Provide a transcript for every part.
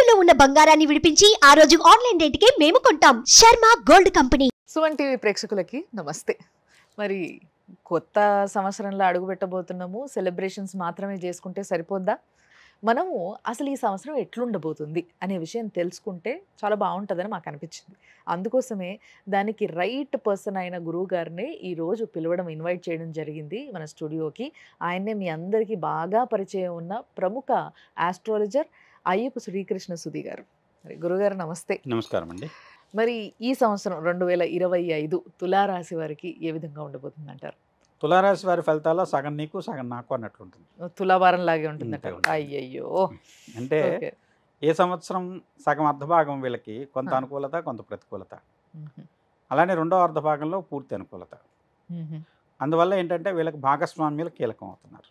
తాకట్టులో ఉన్న బంగారాన్ని విడిపించి ఆ రోజు ఆన్లైన్ రేటుకే మేము కొంటాం. Sharma gold company. Suman TV ప్రేక్షకులకి నమస్తే. మరి కొత్త సంవత్సరంలో అడుగు పెట్టబోతున్నాము. సెలబ్రేషన్స్ మాత్రమే చేసుకుంటే సరిపోద్దా? మనము అసలు ఈ సంవత్సరం ఎట్లుండబోతుంది అనే విషయం తెలుసుకుంటే చాలా బాగుంటుందని మాకు అనిపించింది. అందుకోసమే దానికి రైట్ పర్సన్ అయిన గురువు గారిని ఈరోజు పిలవడం, ఇన్వైట్ చేయడం జరిగింది మన స్టూడియోకి. ఆయన్నే మీ అందరికీ బాగా పరిచయం ఉన్న ప్రముఖ ఆస్ట్రాలజర్ అయ్యప్ప శ్రీకృష్ణ సుధీ గారు. మరి గురుగారు నమస్తే. నమస్కారం అండి. మరి ఈ సంవత్సరం 2025 తులారాశి వారికి ఏ విధంగా ఉండబోతుంది అంటారు? తులారాశి వారి ఫలితాల్లో సగం నీకు సగం నాకు అన్నట్లుంటుంది. తులాభారం లాగే ఉంటుందంటారు. ఉంటుంది. అయ్యయ్యో. అంటే ఓకే. ఏ సంవత్సరం సగం అర్ధభాగం వీళ్ళకి కొంత ఆ. అనుకూలత, కొంత ప్రతికూలత. మ్మ్. అలానే రెండో అర్ధభాగంలో పూర్తి అనుకూలత. మ్మ్. అందువల్ల ఏంటంటే వీళ్ళకి భాగస్వామ్యులు కీలకం అవుతున్నారు.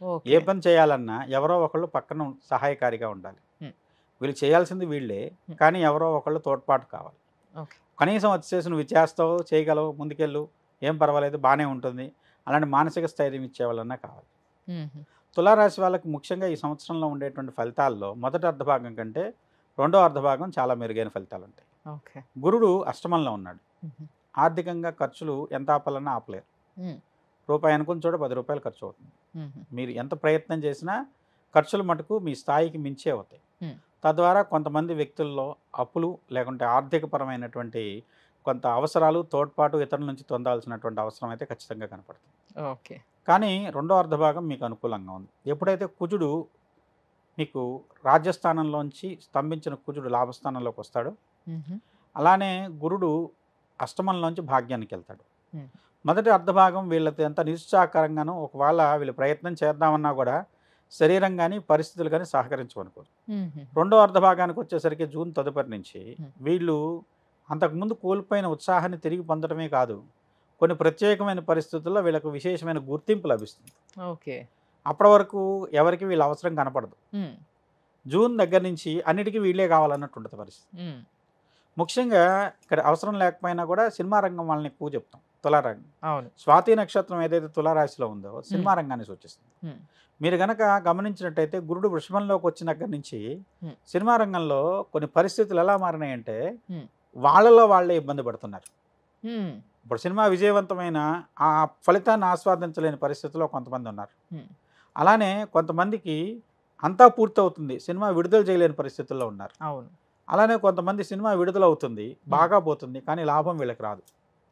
ఓకే. ఏ పని చేయాలన్నా ఎవరో ఒకళ్ళు పక్కన సహాయకారిగా ఉండాలి. మ్మ్. వీళ్ళు చేయాల్సింది వీళ్ళే, మ్మ్. కానీ ఎవరో ఒకళ్ళు తోడ్పాటు కావాలి. ఓకే. కనీసం వచ్చేసి నువ్వు చేస్తావు, చేయగలవు, ముందుకెళ్ళు, ఏం పర్వాలేదు, బాగానే ఉంటుంది, అలాంటి మానసిక స్థైర్యం ఇచ్చేవాళ్ళన్నా కావాలి. మ్మ్. తులారాశి వాళ్ళకి ముఖ్యంగా ఈ సంవత్సరంలో ఉండేటువంటి ఫలితాల్లో మొదటి అర్ధభాగం కంటే రెండో అర్ధభాగం చాలా మెరుగైన ఫలితాలు ఉంటాయి. ఓకే. గురుడు అష్టమంలో ఉన్నాడు. మ్మ్. ఆర్థికంగా ఖర్చులు ఎంత ఆపాలన్నా ఆపలేరు. మ్మ్. రూపాయి అనుకుని చోట 10 రూపాయలు ఖర్చు అవుతుంది. మ్మ్. మీరు ఎంత ప్రయత్నం చేసినా ఖర్చులు మటుకు మీ స్థాయికి మించే అవుతాయి. మ్మ్. తద్వారా కొంతమంది వ్యక్తుల్లో అప్పులు లేకుంటే ఆర్థికపరమైనటువంటి కొంత అవసరాలు, తోడ్పాటు ఇతరుల నుంచి పొందాల్సినటువంటి అవసరం అయితే ఖచ్చితంగా కనపడుతుంది. ఓకే. కానీ రెండో అర్ధభాగం మీకు అనుకూలంగా ఉంది. ఎప్పుడైతే కుజుడు మీకు రాజ్యస్థానంలోంచి స్తంభించిన కుజుడు లాభస్థానంలోకి వస్తాడో, మ్మ్. అలానే గురుడు అష్టమంలోంచి భాగ్యానికి వెళ్తాడు. మ్మ్. మొదటి అర్ధభాగం వీళ్ళతో ఎంత నిరుత్సాహకరంగానూ, ఒకవేళ వీళ్ళు ప్రయత్నం చేద్దామన్నా కూడా శరీరం కానీ పరిస్థితులు కానీ సహకరించమనుకోరు. మ్మ్. రెండో అర్ధభాగానికి వచ్చేసరికి జూన్ తదుపరి నుంచి వీళ్ళు అంతకుముందు కోల్పోయిన ఉత్సాహాన్ని తిరిగి పొందడమే కాదు, కొన్ని ప్రత్యేకమైన పరిస్థితుల్లో వీళ్ళకు విశేషమైన గుర్తింపు లభిస్తుంది. ఓకే. అప్పటి వరకు ఎవరికి వీళ్ళ అవసరం కనపడదు. మ్మ్. జూన్ దగ్గర నుంచి అన్నిటికీ వీళ్ళే కావాలన్నట్టు ఉంటుంది పరిస్థితి. మ్మ్. ముఖ్యంగా ఇక్కడ అవసరం లేకపోయినా కూడా సినిమా రంగం వాళ్ళని ఎక్కువ చెప్తాం. తులారంగం, అవును. స్వాతి నక్షత్రం ఏదైతే తులారాశిలో ఉందో సినిమా రంగాన్ని సూచిస్తుంది. మ్మ్. మీరు గనక గమనించినట్టయితే గురుడు వృషభంలోకి వచ్చిన దగ్గర నుంచి మ్మ్. సినిమా రంగంలో కొన్ని పరిస్థితులు ఎలా మారినాయంటే మ్మ్. వాళ్ళలో వాళ్ళే ఇబ్బంది పడుతున్నారు. మ్మ్. ఇప్పుడు సినిమా విజయవంతమైన ఆ ఫలితాన్ని ఆస్వాదించలేని పరిస్థితిలో కొంతమంది ఉన్నారు. మ్మ్. అలానే కొంతమందికి అంతా పూర్తవుతుంది, సినిమా విడుదల చేయలేని పరిస్థితుల్లో ఉన్నారు. అవును. అలానే కొంతమంది సినిమా విడుదలవుతుంది, బాగా పోతుంది, కానీ లాభం వీళ్ళకి రాదు.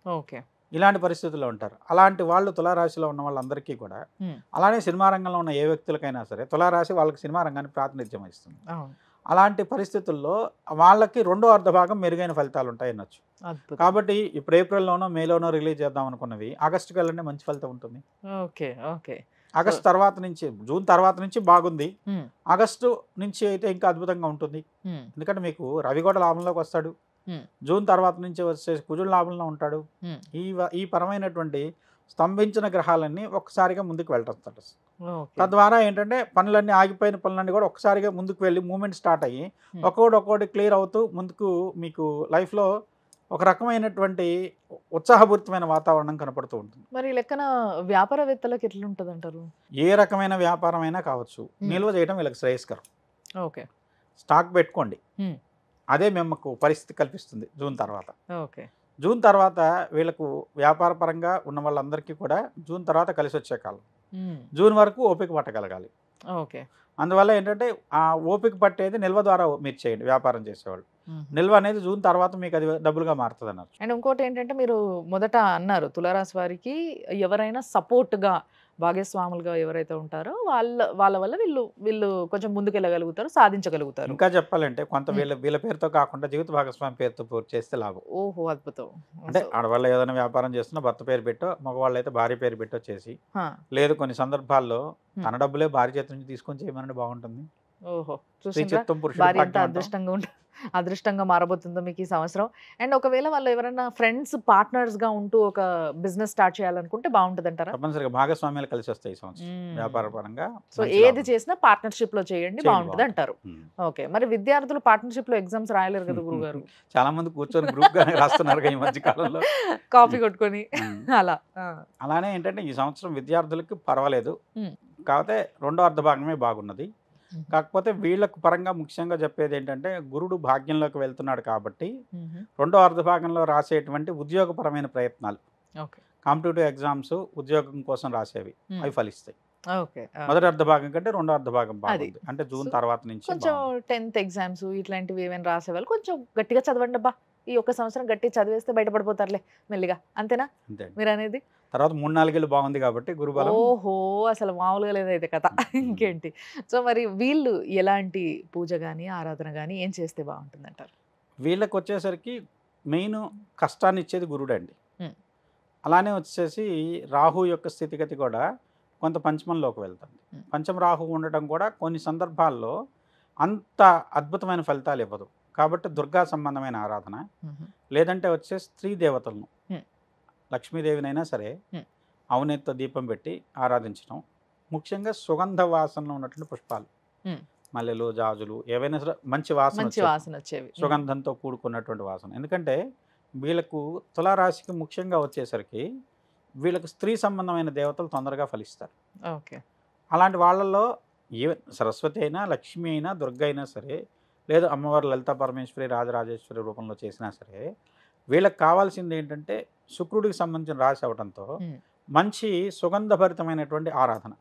ఓకే. ఇలాంటి పరిస్థితుల్లో ఉంటారు. అలాంటి వాళ్ళు తులారాశిలో ఉన్న వాళ్ళందరికీ కూడా, మ్మ్. అలానే సినిమా రంగంలో ఉన్న ఏ వ్యక్తులకైనా సరే తులారాశి వాళ్ళకి సినిమా రంగాన్ని ప్రాతినిధ్యం వహిస్తుంది. అవును. అలాంటి పరిస్థితుల్లో వాళ్ళకి రెండో అర్ధభాగం మెరుగైన ఫలితాలు ఉంటాయి అనొచ్చు. అద్భుతం. కాబట్టి ఇప్పుడు ఏప్రిల్లోనో మేలోనో రిలీజ్ చేద్దాం అనుకున్నవి ఆగస్టుకి వెళ్ళండి, మంచి ఫలితం ఉంటుంది. ఓకే. ఓకే. ఆగస్టు తర్వాత నుంచి, జూన్ తర్వాత నుంచి బాగుంది, మ్మ్. ఆగస్టు నుంచి అయితే ఇంకా అద్భుతంగా ఉంటుంది. మ్మ్. ఎందుకంటే మీకు రవి కూడా లాభంలోకి వస్తాడు. మ్మ్. జూన్ తర్వాత నుంచి వచ్చేసి కుజుడు లాభంలో ఉంటాడు. మ్మ్. ఈ పరమైనటువంటి స్తంభించిన గ్రహాలన్నీ ఒక్కసారిగా ముందుకు వెళ్తాడు. ఓకే. తద్వారా ఏంటంటే పనులన్నీ, ఆగిపోయిన పనులన్నీ కూడా ఒక్కసారిగా ముందుకు వెళ్ళి మూమెంట్ స్టార్ట్ అయ్యి ఒక్కొక్కటి క్లియర్ అవుతూ ముందుకు మీకు లైఫ్లో ఒక రకమైనటువంటి ఉత్సాహపూరితమైన వాతావరణం కనపడుతూ ఉంటుంది. మరి ఈ లెక్కన వ్యాపారవేత్తలకు ఎట్లుంటది అంటారు? ఏ రకమైన వ్యాపారం అయినా కావచ్చు, నిల్వ చేయడం వీళ్ళకి శ్రేయస్కరం. ఓకే. స్టాక్ పెట్టుకోండి, మ్మ్. అదే మేము పరిస్థితి కల్పిస్తుంది జూన్ తర్వాత. ఓకే. జూన్ తర్వాత వీళ్ళకు వ్యాపార పరంగా ఉన్న వాళ్ళందరికీ కూడా జూన్ తర్వాత కలిసి వచ్చే కాలం. మ్మ్. జూన్ వరకు ఓపిక పట్టగలగాలి. ఓకే. అందువల్ల ఏంటంటే ఆ ఓపిక పట్టేది నిల్వ ద్వారా మీరు చేయండి. వ్యాపారం చేసేవాళ్ళు మ్మ్. నిల్వ అనేది జూన్ తర్వాత మీకు అది డబ్బులుగా మారుతుంది అన్నారు. అండ్ ఇంకోటి ఏంటంటే మీరు మొదట అన్నారు తులారాశి వారికి ఎవరైనా సపోర్ట్గా భాగస్వాములుగా ఎవరైతే ఉంటారో వాళ్ళ వల్ల వీళ్ళు కొంచెం ముందుకెళ్ళగలుగుతారు, సాధించగలుగుతారు. ఇంకా చెప్పాలంటే కొంత వీళ్ళ పేరుతో కాకుండా జీవిత భాగస్వామి పేరుతో పూర్తి చేస్తే లాభం. ఓహో, అద్భుతం. అంటే ఆడవాళ్ళు ఏదైనా వ్యాపారం చేస్తున్నా భర్త పేరు పెట్టో, మగవాళ్ళు అయితే భార్య పేరు పెట్టో చేసి, లేదు కొన్ని సందర్భాల్లో తన డబ్బులే భార్య చేతి నుంచి తీసుకొని చేయమని బాగుంటుంది. ఓహో, శ్రీచిత్తం పురుషుడు భార్య ఎంత భాగ్యం అదృష్టంగా మారబోతుందో మీకు ఈ సంవత్సరం. అండ్ ఒకవేళ వాళ్ళు ఎవరైనా ఫ్రెండ్స్ పార్ట్నర్స్ గా ఉంటూ ఒక బిజినెస్ స్టార్ట్ చేయాలనుకుంటే బాగుంటుంది అంటారా? తప్పనిసరిగా భాగస్వామ్యాలు కలిసి వస్తాయి ఈ సంవత్సరం వ్యాపార పరంగా. సో ఏది చేసినా పార్ట్నర్షిప్ లో చేయండి, బాగుంటుంది అంటారు. ఓకే. మరి విద్యార్థులు పార్ట్నర్షిప్ లో ఎగ్జామ్స్ రాయలేరు కదా గురుగారు? చాలా మంది కూర్చొని గ్రూప్ గా రాస్తున్నారు ఈ మధ్య కాలంలో, కాపీ కొట్టుకొని అలా. అలానే ఏంటంటే ఈ సంవత్సరం విద్యార్థులకి పర్వాలేదు, కాకపోతే రెండో అర్ధ భాగమే బాగున్నది. కాకపోతే వీళ్ళకు పరంగా ముఖ్యంగా చెప్పేది ఏంటంటే గురుడు భాగ్యంలోకి వెళ్తున్నాడు కాబట్టి రెండో అర్ధభాగంలో రాసేటువంటి ఉద్యోగపరమైన ప్రయత్నాలు, కాంపిటేటివ్ ఎగ్జామ్స్ ఉద్యోగం కోసం రాసేవి అవి ఫలిస్తాయి. మొదటి అర్ధభాగం కంటే రెండో అర్ధభాగం బాగుంది, అంటే జూన్ తర్వాత నుంచి కొంచెం 10th ఎగ్జామ్స్ ఇట్లాంటివి ఏమైనా రాసేవాళ్ళు కొంచెం గట్టిగా చదవండి అబ్బా, ఈ ఒక్క సంవత్సరం గట్టి చదివేస్తే బయటపడిపోతారులే మెల్లిగా, అంతేనా అంతే. మీరు అనేది తర్వాత 3-4 ఏళ్ళు బాగుంది కాబట్టి గురుబలం. ఓహో, అసలు మామూలుగా లేదైతే కథ. ఇంకేంటి? సో మరి వీళ్ళు ఎలాంటి పూజ కానీ ఆరాధన కానీ ఏం చేస్తే బాగుంటుంది అంటారు? వీళ్ళకి వచ్చేసరికి మెయిన్ కష్టాన్ని ఇచ్చేది గురుడు అండి. అలానే వచ్చేసి రాహు యొక్క స్థితిగతి కూడా కొంత పంచమంలోకి వెళ్తుంది. పంచమ రాహు ఉండటం కూడా కొన్ని సందర్భాల్లో అంత అద్భుతమైన ఫలితాలు ఇవ్వదు. కాబట్టి దుర్గా సంబంధమైన ఆరాధన, లేదంటే వచ్చే స్త్రీ దేవతలను లక్ష్మీదేవినైనా సరే అవినెత్తో దీపం పెట్టి ఆరాధించడం, ముఖ్యంగా సుగంధ వాసనలో ఉన్నటువంటి పుష్పాలు, మల్లెలు, జాజులు ఏవైనా సరే మంచి వాసన వచ్చేవి, సుగంధంతో కూడుకున్నటువంటి వాసన. ఎందుకంటే వీళ్ళకు తులారాశికి ముఖ్యంగా వచ్చేసరికి వీళ్ళకు స్త్రీ సంబంధమైన దేవతలు తొందరగా ఫలిస్తారు. అలాంటి వాళ్ళల్లో ఈవెన్ సరస్వతి అయినా, లక్ష్మి అయినా, దుర్గ అయినా సరే, లేదు అమ్మవారు లలితా పరమేశ్వరి, రాజరాజేశ్వరి రూపంలో చేసినా సరే, వీళ్ళకి కావాల్సింది ఏంటంటే శుక్రుడికి సంబంధించిన రాశి అవడంతో మంచి సుగంధభరితమైనటువంటి ఆరాధన.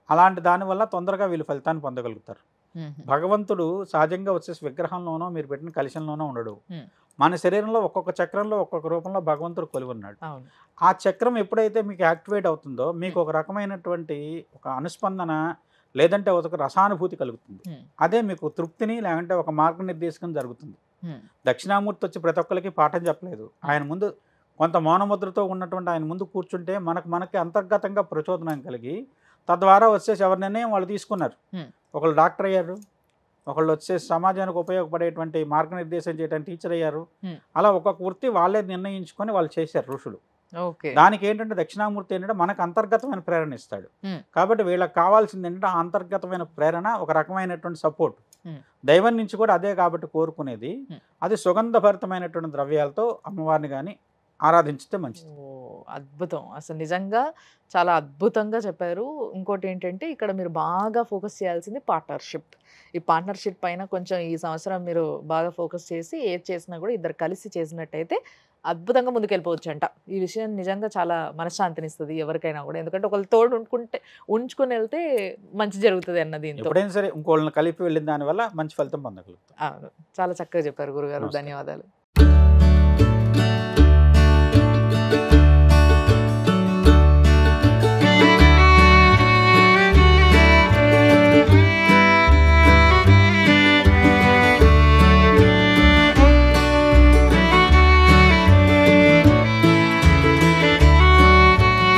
అలాంటి దానివల్ల తొందరగా వీళ్ళు ఫలితాన్ని పొందగలుగుతారు. భగవంతుడు సహజంగా వచ్చేసి విగ్రహంలోనో మీరు పెట్టిన కలశంలోనో ఉండడు. మన శరీరంలో ఒక్కొక్క చక్రంలో ఒక్కొక్క రూపంలో భగవంతుడు కొలువు ఉన్నాడు. ఆ చక్రం ఎప్పుడైతే మీకు యాక్టివేట్ అవుతుందో మీకు ఒక రకమైనటువంటి ఒక అనుస్పందన, లేదంటే ఒక రసానుభూతి కలుగుతుంది. అదే మీకు తృప్తిని, లేదంటే ఒక మార్గనిర్దేశకం జరుగుతుంది. దక్షిణామూర్తి వచ్చి ప్రతి ఒక్కరికి పాఠం చెప్పలేదు. ఆయన ముందు కొంత మౌనముద్రతో ఉన్నటువంటి ఆయన ముందు కూర్చుంటే మనకి అంతర్గతంగా ప్రచోదనం కలిగి తద్వారా వచ్చేసి ఎవరి నిర్ణయం వాళ్ళు తీసుకున్నారు. ఒకళ్ళు డాక్టర్ అయ్యారు, ఒకళ్ళు వచ్చేసి సమాజానికి ఉపయోగపడేటువంటి మార్గనిర్దేశం చేయడానికి టీచర్ అయ్యారు. అలా ఒక్కొక్క వృత్తి వాళ్ళే నిర్ణయించుకొని వాళ్ళు చేశారు ఋషులు. దానికి ఏంటంటే దక్షిణామూర్తి ఏంటంటే మనకు అంతర్గతమైన ప్రేరణ ఇస్తాడు. కాబట్టి వీళ్ళకి కావాల్సింది ఏంటంటే ఆ అంతర్గతమైన ప్రేరణ, ఒక రకమైనటువంటి సపోర్ట్ దైవం నుంచి కూడా అదే కాబట్టి కోరుకునేది. అది సుగంధభరితమైనటువంటి ద్రవ్యాలతో అమ్మవారిని కానీ ఆరాధించితే మంచిది. అద్భుతం, అసలు నిజంగా చాలా అద్భుతంగా చెప్పారు. ఇంకోటి ఏంటంటే ఇక్కడ మీరు బాగా ఫోకస్ చేయాల్సింది పార్ట్నర్షిప్. ఈ పార్ట్నర్షిప్ పైన కొంచెం ఈ సంవత్సరం మీరు బాగా ఫోకస్ చేసి ఏది చేసినా కూడా ఇద్దరు కలిసి చేసినట్టయితే అద్భుతంగా ముందుకెళ్ళిపోవచ్చు అంట. ఈ విషయం నిజంగా చాలా మనశ్శాంతినిస్తుంది ఎవరికైనా కూడా, ఎందుకంటే ఒకళ్ళు తోడు ఉంచుకొని వెళ్తే మంచి జరుగుతుంది అన్నది. ఎప్పుడైనా సరే ఇంకోళ్ళని కలిపి వెళ్ళిన దానివల్ల మంచి ఫలితం పొందగలుగుతాం. అవును, చాలా చక్కగా చెప్పారు గురుగారు, ధన్యవాదాలు.